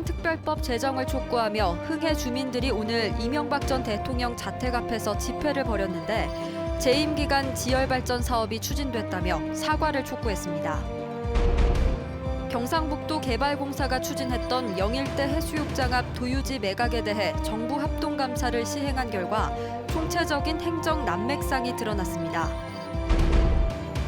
지진특별법 제정을 촉구하며 흥해 주민들이 오늘 이명박 전 대통령 자택 앞에서 집회를 벌였는데 재임 기간 지열발전 사업이 추진됐다며 사과를 촉구했습니다. 경상북도 개발공사가 추진했던 영일대 해수욕장 앞 도유지 매각에 대해 정부 합동감사를 시행한 결과 총체적인 행정 난맥상이 드러났습니다.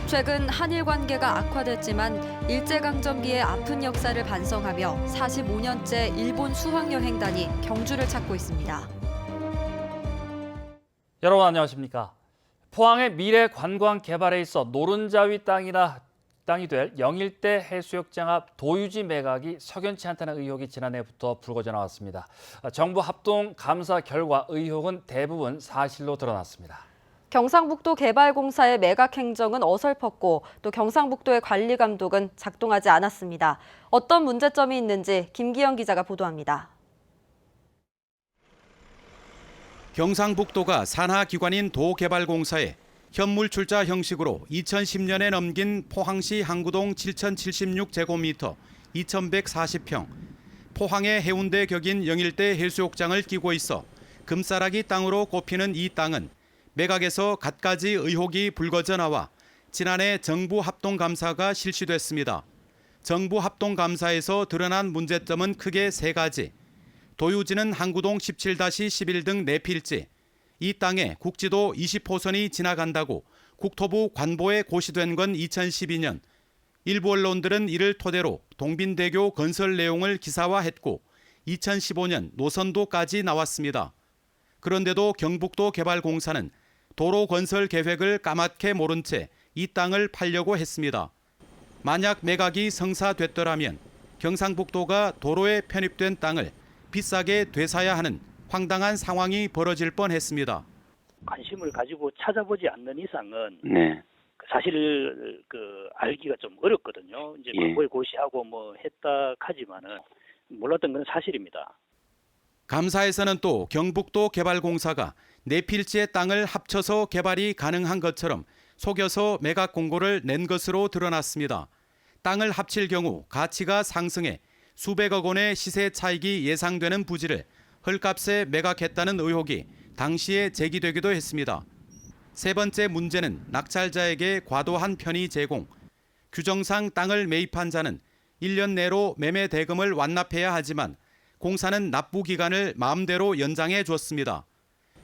최근 한일 관계가 악화됐지만 일제강점기의 아픈 역사를 반성하며 45년째 일본 수학여행단이 경주를 찾고 있습니다. 여러분 안녕하십니까? 포항의 미래 관광 개발에 있어 노른자위 땅이 될 영일대 해수욕장 앞 도유지 매각이 석연치 않다는 의혹이 지난해부터 불거져 나왔습니다. 정부 합동 감사 결과 의혹은 대부분 사실로 드러났습니다. 경상북도 개발공사의 매각 행정은 어설펐고 또 경상북도의 관리 감독은 작동하지 않았습니다. 어떤 문제점이 있는지 김기영 기자가 보도합니다. 경상북도가 산하기관인 도개발공사에 현물 출자 형식으로 2010년에 넘긴 포항시 항구동 7,076제곱미터 2,140평, 포항의 해운대 격인 영일대 해수욕장을 끼고 있어 금싸라기 땅으로 꼽히는 이 땅은 매각에서 갖가지 의혹이 불거져 나와 지난해 정부 합동감사가 실시됐습니다. 정부 합동감사에서 드러난 문제점은 크게 세 가지. 도유지는 항구동 17-11 등 4필지, 이 땅에 국지도 20호선이 지나간다고 국토부 관보에 고시된 건 2012년. 일부 언론들은 이를 토대로 동빈대교 건설 내용을 기사화했고 2015년 노선도까지 나왔습니다. 그런데도 경북도 개발공사는 도로 건설 계획을 까맣게 모른 채 이 땅을 팔려고 했습니다. 만약 매각이 성사됐더라면 경상북도가 도로에 편입된 땅을 비싸게 되사야 하는 황당한 상황이 벌어질 뻔했습니다. 관심을 가지고 찾아보지 않는 이상은 네. 사실 알기가 좀 어렵거든요. 이제 예. 광고에 고시하고 했다 하지만은 몰랐던 건 사실입니다. 감사에서는 또 경북도 개발공사가 4필지의 땅을 합쳐서 개발이 가능한 것처럼 속여서 매각 공고를 낸 것으로 드러났습니다. 땅을 합칠 경우 가치가 상승해 수백억 원의 시세 차익이 예상되는 부지를 헐값에 매각했다는 의혹이 당시에 제기되기도 했습니다. 세 번째 문제는 낙찰자에게 과도한 편의 제공. 규정상 땅을 매입한 자는 1년 내로 매매 대금을 완납해야 하지만 공사는 납부 기간을 마음대로 연장해 줬습니다.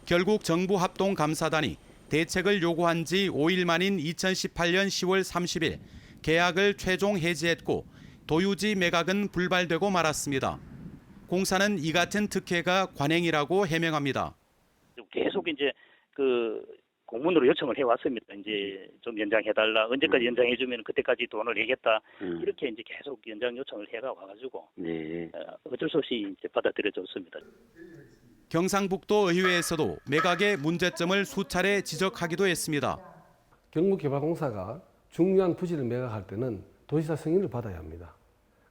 결국 정부 합동감사단이 대책을 요구한 지 5일 만인 2018년 10월 30일 계약을 최종 해지했고 도유지 매각은 불발되고 말았습니다. 공사는 이 같은 특혜가 관행이라고 해명합니다. 계속 이제 공문으로 요청을 해왔습니다. 이제 좀 연장해달라. 언제까지 연장해주면 그때까지 돈을 내겠다. 이렇게 이제 계속 연장 요청을 해가지고 네. 어쩔 수 없이 이제 받아들여졌습니다. 경상북도 의회에서도 매각의 문제점을 수차례 지적하기도 했습니다. 경북개발공사가 중요한 부지를 매각할 때는 도지사 승인을 받아야 합니다.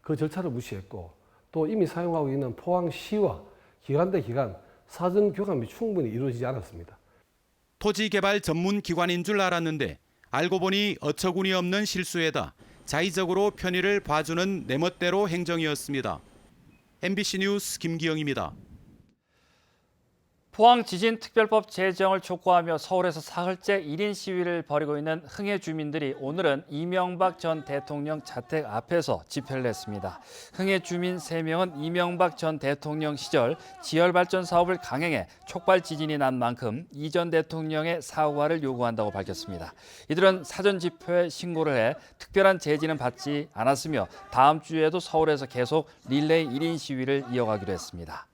그 절차를 무시했고 또 이미 사용하고 있는 포항시와 기관 대 기관 사전 교감이 충분히 이루어지지 않았습니다. 토지개발 전문 기관인 줄 알았는데 알고 보니 어처구니 없는 실수에다 자의적으로 편의를 봐주는 내멋대로 행정이었습니다. MBC 뉴스 김기영입니다. 포항 지진특별법 제정을 촉구하며 서울에서 사흘째 1인 시위를 벌이고 있는 흥해 주민들이 오늘은 이명박 전 대통령 자택 앞에서 집회를 했습니다. 흥해 주민 3명은 이명박 전 대통령 시절 지열발전 사업을 강행해 촉발 지진이 난 만큼 이 전 대통령의 사과를 요구한다고 밝혔습니다. 이들은 사전 집회에 신고를 해 특별한 제지는 받지 않았으며 다음 주에도 서울에서 계속 릴레이 1인 시위를 이어가기로 했습니다.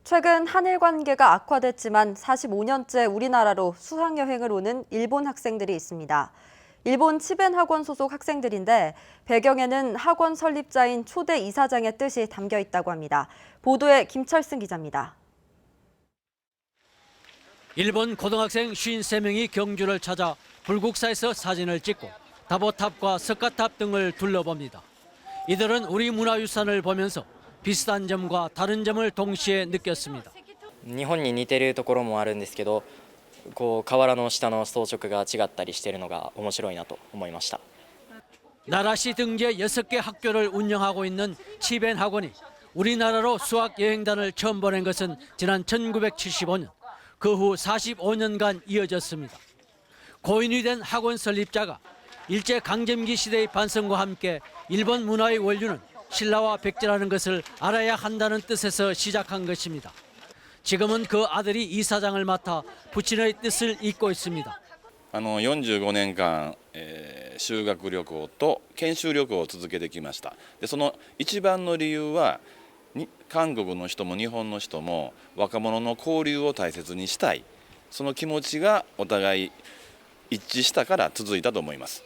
최근 한일 관계가 악화됐지만 45년째 우리나라로 수학여행을 오는 일본 학생들이 있습니다. 일본 치벤 학원 소속 학생들인데 배경에는 학원 설립자인 초대 이사장의 뜻이 담겨 있다고 합니다. 보도에 김철승 기자입니다. 일본 고등학생 53명이 경주를 찾아 불국사에서 사진을 찍고 다보탑과 석가탑 등을 둘러봅니다. 이들은 우리 문화유산을 보면서 비슷한 점과 다른 점을 동시에 느꼈습니다. 日本に似てるところもあるんですけど、河原の下の装飾が違ったりしているのが面白いなと思いました。 나라시 등재 6개 학교를 운영하고 있는 치벤 학원이 우리나라로 수학 여행단을 처음 보낸 것은 지난 1975년, 그 후 45년간 이어졌습니다. 고인이 된 학원 설립자가 일제 강점기 시대의 반성과 함께 일본 문화의 원류는 신라와 백제라는 것을 알아야 한다는 뜻에서 시작한 것입니다. 지금은 그 아들이 이사장을 맡아 부친의 뜻을 잇고 있습니다. 45年間、修学旅行と研修旅行を続けてきました。でその一番の理由は韓国の人も日本の人も若者の交流を大切にしたい、その気持ちがお互い一致したから続いたと思います。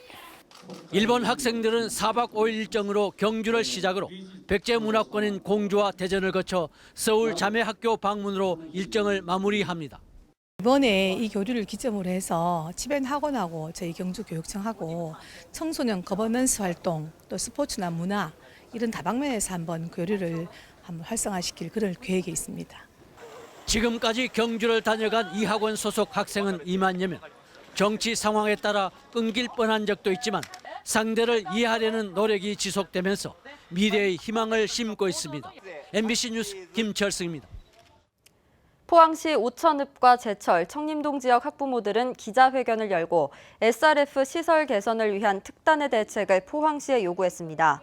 일본 학생들은 4박 5일 일정으로 경주를 시작으로 백제 문화권인 공주와 대전을 거쳐 서울 자매학교 방문으로 일정을 마무리합니다. 이번에 이 교류를 기점으로 해서 치벤 학원하고 저희 경주교육청하고 청소년 거버넌스 활동 또 스포츠나 문화 이런 다방면에서 한번 교류를 한번 활성화시킬 그럴 계획이 있습니다. 지금까지 경주를 다녀간 이 학원 소속 학생은 2만여 명. 정치 상황에 따라 끊길 뻔한 적도 있지만 상대를 이해하려는 노력이 지속되면서 미래의 희망을 심고 있습니다. MBC 뉴스 김철승입니다. 포항시 오천읍과 제철, 청림동 지역 학부모들은 기자회견을 열고 SRF 시설 개선을 위한 특단의 대책을 포항시에 요구했습니다.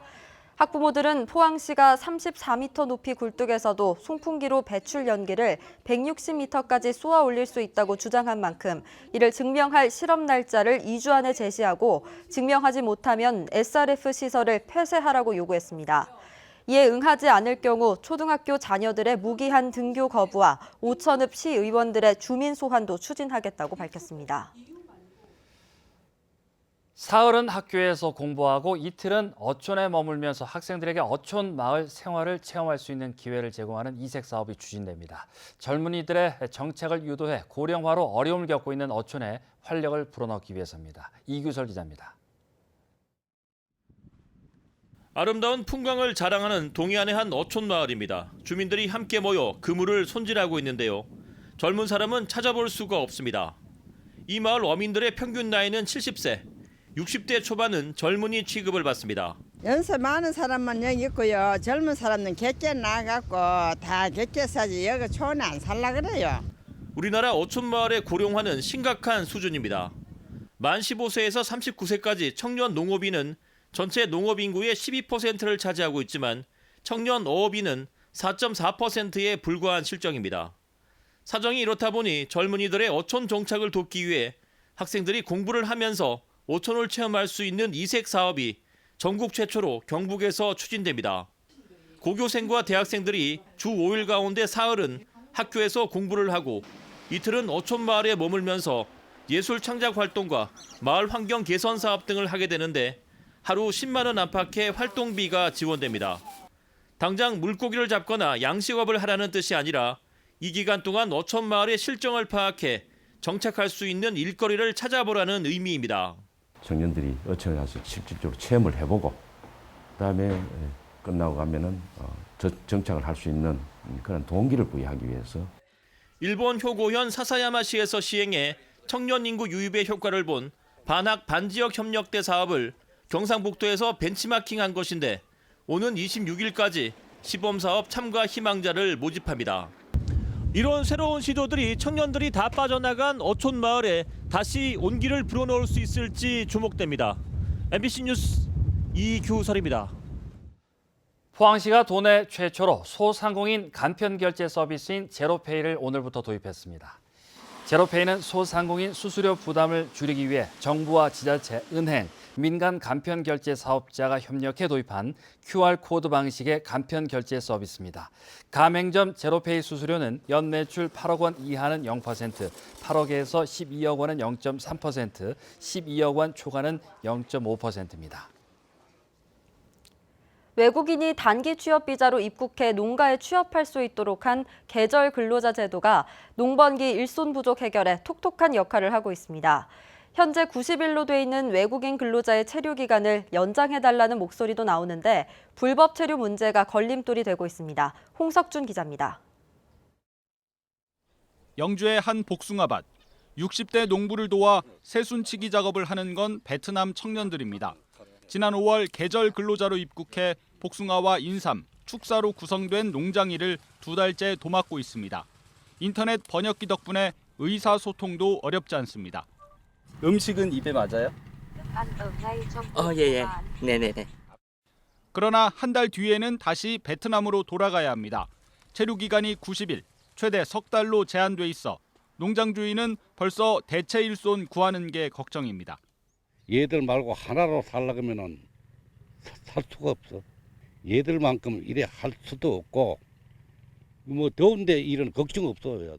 학부모들은 포항시가 34m 높이 굴뚝에서도 송풍기로 배출 연기를 160m까지 쏘아 올릴 수 있다고 주장한 만큼 이를 증명할 실험 날짜를 2주 안에 제시하고 증명하지 못하면 SRF 시설을 폐쇄하라고 요구했습니다. 이에 응하지 않을 경우 초등학교 자녀들의 무기한 등교 거부와 오천읍 시의원들의 주민 소환도 추진하겠다고 밝혔습니다. 사흘은 학교에서 공부하고 이틀은 어촌에 머물면서 학생들에게 어촌 마을 생활을 체험할 수 있는 기회를 제공하는 이색 사업이 추진됩니다. 젊은이들의 정착을 유도해 고령화로 어려움을 겪고 있는 어촌에 활력을 불어넣기 위해서입니다. 이규설 기자입니다. 아름다운 풍광을 자랑하는 동해안의 한 어촌 마을입니다. 주민들이 함께 모여 그물을 손질하고 있는데요. 젊은 사람은 찾아볼 수가 없습니다. 이 마을 어민들의 평균 나이는 70세. 60대 초반은 젊은이 취급을 받습니다. 연세 많은 사람만 여기 있고요. 젊은 사람은 객게 나가고 다 객게 사지 여기 촌에 안 살라 그래요. 우리나라 어촌 마을의 고령화는 심각한 수준입니다. 만 15세에서 39세까지 청년 농업인은 전체 농업 인구의 12%를 차지하고 있지만 청년 어업인은 4.4%에 불과한 실정입니다. 사정이 이렇다 보니 젊은이들의 어촌 정착을 돕기 위해 학생들이 공부를 하면서 어촌을 체험할 수 있는 이색 사업이 전국 최초로 경북에서 추진됩니다. 고교생과 대학생들이 주 5일 가운데 사흘은 학교에서 공부를 하고 이틀은 어촌 마을에 머물면서 예술 창작 활동과 마을 환경 개선 사업 등을 하게 되는데 하루 10만 원 안팎의 활동비가 지원됩니다. 당장 물고기를 잡거나 양식업을 하라는 뜻이 아니라 이 기간 동안 어촌 마을의 실정을 파악해 정착할 수 있는 일거리를 찾아보라는 의미입니다. 청년들이 어촌에 가서 실질적으로 체험을 해보고 그다음에 끝나고 가면은 정착을 할 수 있는 그런 동기를 부여하기 위해서 일본 효고현 사사야마시에서 시행해 청년 인구 유입의 효과를 본 반학 반지역 협력대 사업을 경상북도에서 벤치마킹한 것인데 오는 26일까지 시범사업 참가 희망자를 모집합니다. 이런 새로운 시도들이 청년들이 다 빠져나간 어촌 마을에 다시 온기를 불어넣을 수 있을지 주목됩니다. MBC 뉴스 이규설입니다. 포항시가 도내 최초로 소상공인 간편 결제 서비스인 제로페이를 오늘부터 도입했습니다. 제로페이는 소상공인 수수료 부담을 줄이기 위해 정부와 지자체, 은행, 민간 간편 결제 사업자가 협력해 도입한 QR코드 방식의 간편 결제 서비스입니다. 가맹점 제로페이 수수료는 연매출 8억 원 이하는 0%, 8억에서 12억 원은 0.3%, 12억 원 초과는 0.5%입니다. 외국인이 단기 취업 비자로 입국해 농가에 취업할 수 있도록 한 계절 근로자 제도가 농번기 일손 부족 해결에 톡톡한 역할을 하고 있습니다. 현재 90일로 돼 있는 외국인 근로자의 체류 기간을 연장해달라는 목소리도 나오는데 불법 체류 문제가 걸림돌이 되고 있습니다. 홍석준 기자입니다. 영주의 한 복숭아밭. 60대 농부를 도와 새순치기 작업을 하는 건 베트남 청년들입니다. 지난 5월 계절 근로자로 입국해 복숭아와 인삼, 축사로 구성된 농장일을 2달째 도맡고 있습니다. 인터넷 번역기 덕분에 의사소통도 어렵지 않습니다. 음식은 입에 맞아요? 예. 네네네. 그러나 한 달 뒤에는 다시 베트남으로 돌아가야 합니다. 체류 기간이 90일, 최대 석 달로 제한돼 있어 농장 주인은 벌써 대체 일손 구하는 게 걱정입니다. 얘들 말고 하나로 살려면은 살 수가 없어. 얘들만큼 일에 할 수도 없고 뭐 더운데 일은 걱정 없어요.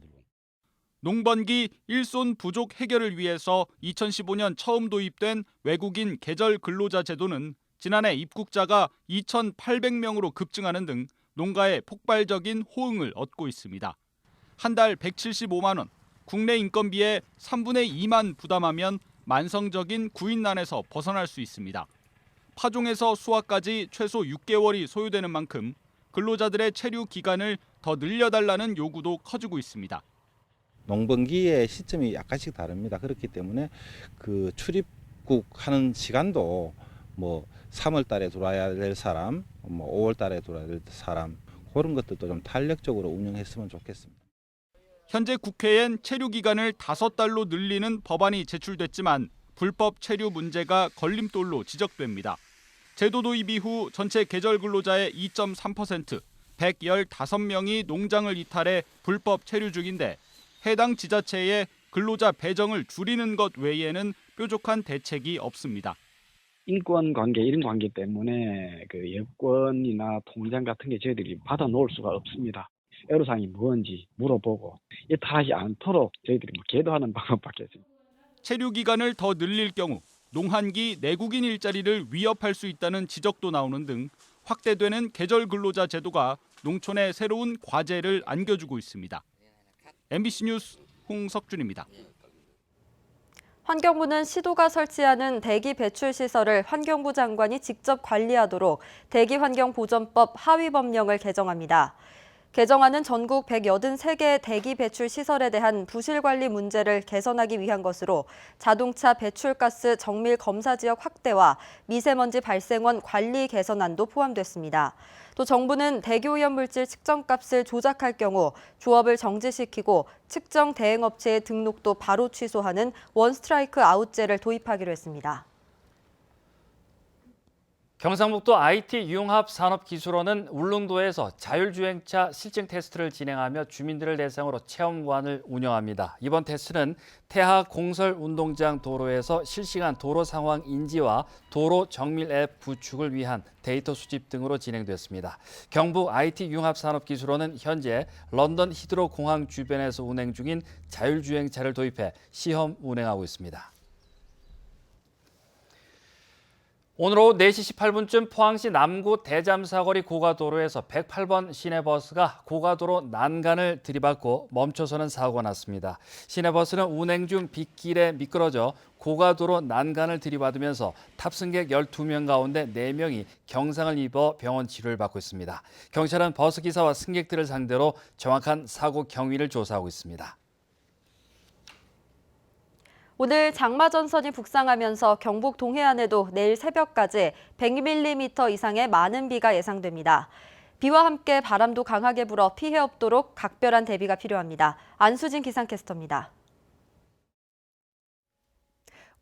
농번기 일손 부족 해결을 위해서 2015년 처음 도입된 외국인 계절 근로자 제도는 지난해 입국자가 2,800명으로 급증하는 등 농가의 폭발적인 호응을 얻고 있습니다. 한 달 175만 원, 국내 인건비의 3분의 2만 부담하면 만성적인 구인난에서 벗어날 수 있습니다. 파종에서 수확까지 최소 6개월이 소요되는 만큼 근로자들의 체류 기간을 더 늘려달라는 요구도 커지고 있습니다. 농번기의 시점이 약간씩 다릅니다. 그렇기 때문에 그 출입국하는 시간도 뭐 3월 달에 들어와야 될 사람, 뭐 5월 달에 들어와야 될 사람 그런 것들도 좀 탄력적으로 운영했으면 좋겠습니다. 현재 국회엔 체류 기간을 5달로 늘리는 법안이 제출됐지만 불법 체류 문제가 걸림돌로 지적됩니다. 제도 도입 이후 전체 계절 근로자의 2.3%, 115명이 농장을 이탈해 불법 체류 중인데 해당 지자체에 근로자 배정을 줄이는 것 외에는 뾰족한 대책이 없습니다. 인권관계, 이런 관계 때문에 그 여권이나 통장 같은 게 저희들이 받아 놓을 수가 없습니다. 애로사항이 뭔지 물어보고 이탈하지 않도록 저희들이 계도하는 방법밖에 없습니다. 체류 기간을 더 늘릴 경우 농한기 내국인 일자리를 위협할 수 있다는 지적도 나오는 등 확대되는 계절 근로자 제도가 농촌에 새로운 과제를 안겨주고 있습니다. MBC 뉴스 홍석준입니다. 환경부는 시도가 설치하는 대기 배출 시설을 환경부 장관이 직접 관리하도록 대기환경보전법 하위법령을 개정합니다. 개정안은 전국 183개 대기 배출 시설에 대한 부실 관리 문제를 개선하기 위한 것으로 자동차 배출가스 정밀 검사 지역 확대와 미세먼지 발생원 관리 개선안도 포함됐습니다. 또 정부는 대기오염물질 측정값을 조작할 경우 조업을 정지시키고 측정 대행업체의 등록도 바로 취소하는 원스트라이크 아웃제를 도입하기로 했습니다. 경상북도 IT 융합 산업기술원은 울릉도에서 자율주행차 실증 테스트를 진행하며 주민들을 대상으로 체험관을 운영합니다. 이번 테스트는 태하 공설운동장 도로에서 실시간 도로 상황 인지와 도로 정밀 앱 구축을 위한 데이터 수집 등으로 진행됐습니다. 경북 IT 융합 산업기술원은 현재 런던 히드로 공항 주변에서 운행 중인 자율주행차를 도입해 시험 운행하고 있습니다. 오늘 오후 4시 18분쯤 포항시 남구 대잠사거리 고가도로에서 108번 시내버스가 고가도로 난간을 들이받고 멈춰서는 사고가 났습니다. 시내버스는 운행 중 빗길에 미끄러져 고가도로 난간을 들이받으면서 탑승객 12명 가운데 4명이 경상을 입어 병원 치료를 받고 있습니다. 경찰은 버스기사와 승객들을 상대로 정확한 사고 경위를 조사하고 있습니다. 오늘 장마전선이 북상하면서 경북 동해안에도 내일 새벽까지 100mm 이상의 많은 비가 예상됩니다. 비와 함께 바람도 강하게 불어 피해 없도록 각별한 대비가 필요합니다. 안수진 기상캐스터입니다.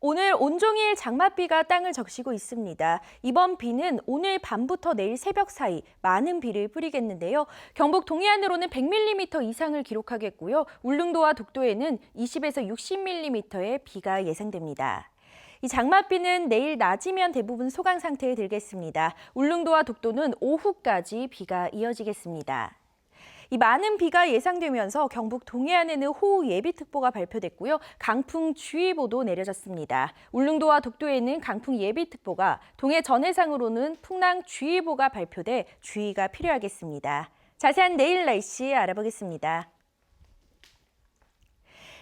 오늘 온종일 장맛비가 땅을 적시고 있습니다. 이번 비는 오늘 밤부터 내일 새벽 사이 많은 비를 뿌리겠는데요. 경북 동해안으로는 100mm 이상을 기록하겠고요. 울릉도와 독도에는 20에서 60mm의 비가 예상됩니다. 이 장맛비는 내일 낮이면 대부분 소강 상태에 들겠습니다. 울릉도와 독도는 오후까지 비가 이어지겠습니다. 이 많은 비가 예상되면서 경북 동해안에는 호우 예비특보가 발표됐고요. 강풍주의보도 내려졌습니다. 울릉도와 독도에는 강풍 예비특보가, 동해 전해상으로는 풍랑주의보가 발표돼 주의가 필요하겠습니다. 자세한 내일 날씨 알아보겠습니다.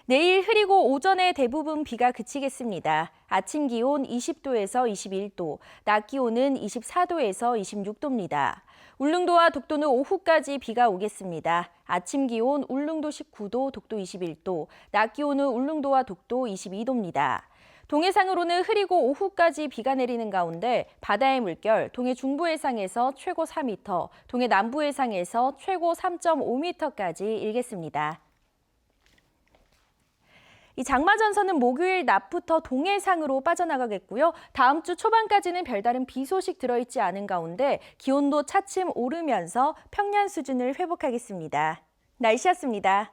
내일 흐리고 오전에 대부분 비가 그치겠습니다. 아침 기온 20도에서 21도, 낮 기온은 24도에서 26도입니다. 울릉도와 독도는 오후까지 비가 오겠습니다. 아침 기온 울릉도 19도, 독도 21도, 낮 기온은 울릉도와 독도 22도입니다. 동해상으로는 흐리고 오후까지 비가 내리는 가운데 바다의 물결 동해 중부 해상에서 최고 4m, 동해 남부 해상에서 최고 3.5m까지 일겠습니다. 이 장마전선은 목요일 낮부터 동해상으로 빠져나가겠고요. 다음 주 초반까지는 별다른 비 소식 들어있지 않은 가운데 기온도 차츰 오르면서 평년 수준을 회복하겠습니다. 날씨였습니다.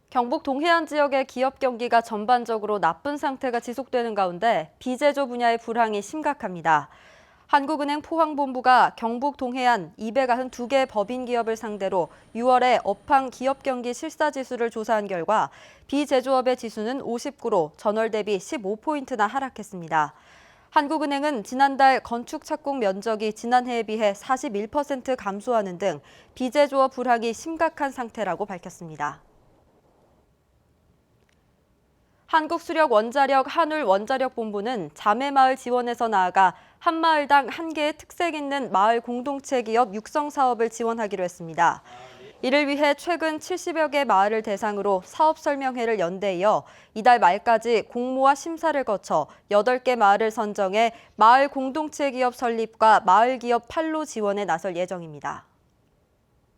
경북 동해안 지역의 기업 경기가 전반적으로 나쁜 상태가 지속되는 가운데 비제조 분야의 불황이 심각합니다. 한국은행 포항본부가 경북 동해안 292개 법인 기업을 상대로 6월에 업황 기업 경기 실사지수를 조사한 결과 비제조업의 지수는 59로 전월 대비 15포인트나 하락했습니다. 한국은행은 지난달 건축 착공 면적이 지난해에 비해 41% 감소하는 등 비제조업 불황이 심각한 상태라고 밝혔습니다. 한국수력원자력 한울원자력본부는 자매마을 지원에서 나아가 한 마을당 한 개의 특색 있는 마을 공동체 기업 육성 사업을 지원하기로 했습니다. 이를 위해 최근 70여 개 마을을 대상으로 사업 설명회를 연대 이어 이달 말까지 공모와 심사를 거쳐 8개 마을을 선정해 마을 공동체 기업 설립과 마을 기업 판로 지원에 나설 예정입니다.